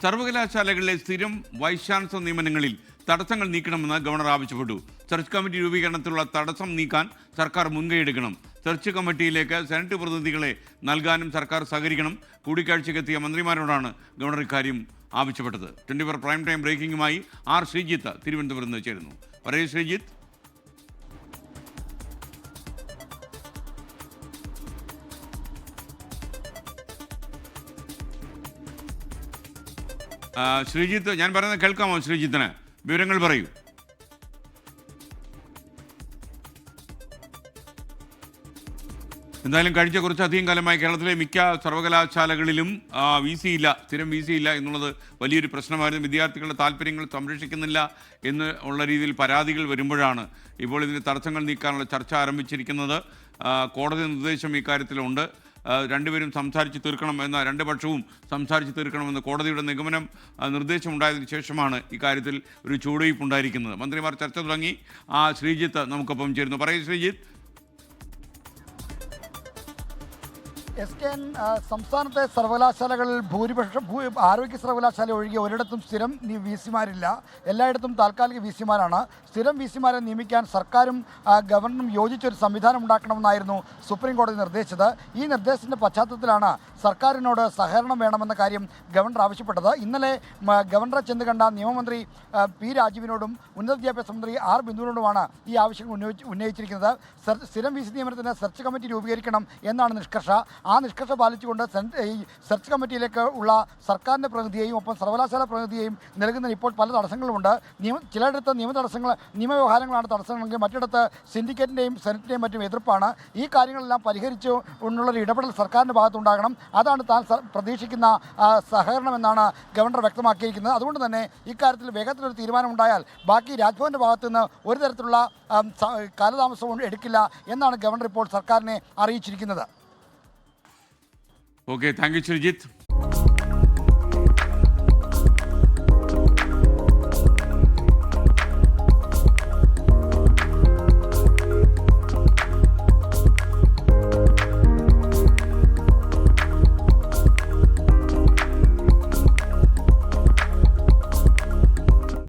സർവകലാശാലകളിലെ സ്ഥിരം vice chancellor നിയമനങ്ങളിൽ തടസ്സങ്ങൾ നീക്കണമെന്ന് governor ആവശ്യപ്പെട്ടു. സെർച്ച് കമ്മിറ്റി രൂപീകരണത്തിലുള്ള തടസ്സം നീക്കാൻ സർക്കാർ മുൻകൈയെടുക്കണം. സെർച്ച് കമ്മിറ്റിയിലേക്ക് സെനറ്റ് പ്രതിനിധികളെ നൽകാനും സർക്കാർ സഹകരിക്കണം. കൂടിക്കാഴ്ചയ്ക്കെത്തിയ മന്ത്രിമാരോടാണ് ഗവർണർ ഇക്കാര്യം ആവശ്യപ്പെട്ടത്. 24 പ്രൈം ടൈം ബ്രേക്കിംഗുമായി ആർ ശ്രീജിത്ത് തിരുവനന്തപുരത്ത് നിന്ന് ചേരുന്നു. പറയൂ ശ്രീജിത്ത്. ശ്രീജിത്ത്, ഞാൻ പറയുന്നത് കേൾക്കാമോ? ശ്രീജിത്തിന് വിവരങ്ങൾ പറയൂ. എന്തായാലും കഴിഞ്ഞ കുറച്ചധികം കാലമായി കേരളത്തിലെ മിക്ക സർവകലാശാലകളിലും സ്ഥിരം വി സി ഇല്ല എന്നുള്ളത് വലിയൊരു പ്രശ്നമായിരുന്നു. വിദ്യാർത്ഥികളുടെ താല്പര്യങ്ങൾ സംരക്ഷിക്കുന്നില്ല ഉള്ള രീതിയിൽ പരാതികൾ വരുമ്പോഴാണ് ഇപ്പോൾ ഇതിന് തടസ്സങ്ങൾ നീക്കാനുള്ള ചർച്ച ആരംഭിച്ചിരിക്കുന്നത്. കോടതി നിർദ്ദേശം ഇക്കാര്യത്തിലുണ്ട്. രണ്ടുപേരും സംസാരിച്ച് തീർക്കണം എന്ന രണ്ട് പക്ഷവും സംസാരിച്ച് തീർക്കണമെന്ന് കോടതിയുടെ നിഗമനം നിർദ്ദേശമുണ്ടായതിനു ശേഷമാണ് ഇക്കാര്യത്തിൽ ഒരു ചുവടുവയ്പ് ഉണ്ടായിരിക്കുന്നത്. മന്ത്രിമാർ ചർച്ച തുടങ്ങി. ശ്രീജിത്ത് നമുക്കൊപ്പം ചേരുന്നു. പറയൂ ശ്രീജിത്ത്. SKN സംസ്ഥാനത്തെ സർവകലാശാലകളിൽ ഭൂരിപക്ഷം ആരോഗ്യ സർവകലാശാല ഒഴികെ ഒരിടത്തും സ്ഥിരം വി സിമാരില്ല. എല്ലായിടത്തും താൽക്കാലിക വി സിമാരാണ്. സ്ഥിരം വി സിമാരെ നിയമിക്കാൻ സർക്കാരും ഗവർണറും യോജിച്ചൊരു സംവിധാനം ഉണ്ടാക്കണമെന്നായിരുന്നു സുപ്രീം കോടതി നിർദ്ദേശിച്ചത്. ഈ നിർദ്ദേശത്തിൻ്റെ പശ്ചാത്തലത്തിലാണ് സർക്കാരിനോട് സഹകരണം വേണമെന്ന കാര്യം ഗവർണർ ആവശ്യപ്പെട്ടത്. ഇന്നലെ ഗവർണറെ ചെന്ന് കണ്ട നിയമമന്ത്രി പി രാജീവിനോടും ഉന്നത വിദ്യാഭ്യാസ മന്ത്രി ആർ ബിന്ദുവിനോടുമാണ് ഈ ആവശ്യങ്ങൾ ഉന്നയിച്ചിരിക്കുന്നത്. സ്ഥിരം വി സി നിയമനത്തിന് സെർച്ച് കമ്മിറ്റി രൂപീകരിക്കണം എന്നാണ് നിഷ്കർഷ. ആ നിഷ്കർഷ പാലിച്ചുകൊണ്ട് ഈ സെർച്ച് കമ്മിറ്റിയിലേക്ക് ഉള്ള സർക്കാരിൻ്റെ പ്രതിനിധിയെയും ഒപ്പം സർവകലാശാല പ്രതിനിധിയെയും നൽകുന്നതിന് ഇപ്പോൾ പല തടസ്സങ്ങളുമുണ്ട്. ചിലയിടത്ത് നിയമവ്യവഹാരങ്ങളാണ് തടസ്സങ്ങളെങ്കിൽ മറ്റിടത്ത് സിൻഡിക്കേറ്റിൻ്റെയും സെനറ്റിൻ്റെയും മറ്റും എതിർപ്പാണ്. ഈ കാര്യങ്ങളെല്ലാം പരിഹരിച്ചു കൊണ്ടുള്ളൊരു ഇടപെടൽ സർക്കാരിൻ്റെ ഭാഗത്തുണ്ടാകണം. അതാണ് താൻ പ്രതീക്ഷിക്കുന്ന സഹകരണമെന്നാണ് ഗവർണർ വ്യക്തമാക്കിയിരിക്കുന്നത്. അതുകൊണ്ട് തന്നെ ഇക്കാര്യത്തിൽ വേഗത്തിലൊരു തീരുമാനമുണ്ടായാൽ ബാക്കി രാജ്ഭവൻ്റെ ഭാഗത്തു നിന്ന് ഒരു തരത്തിലുള്ള കാലതാമസവും എടുക്കില്ല എന്നാണ് ഗവർണർ ഇപ്പോൾ സർക്കാരിനെ അറിയിച്ചിരിക്കുന്നത്. Okay, thank you Sreejith.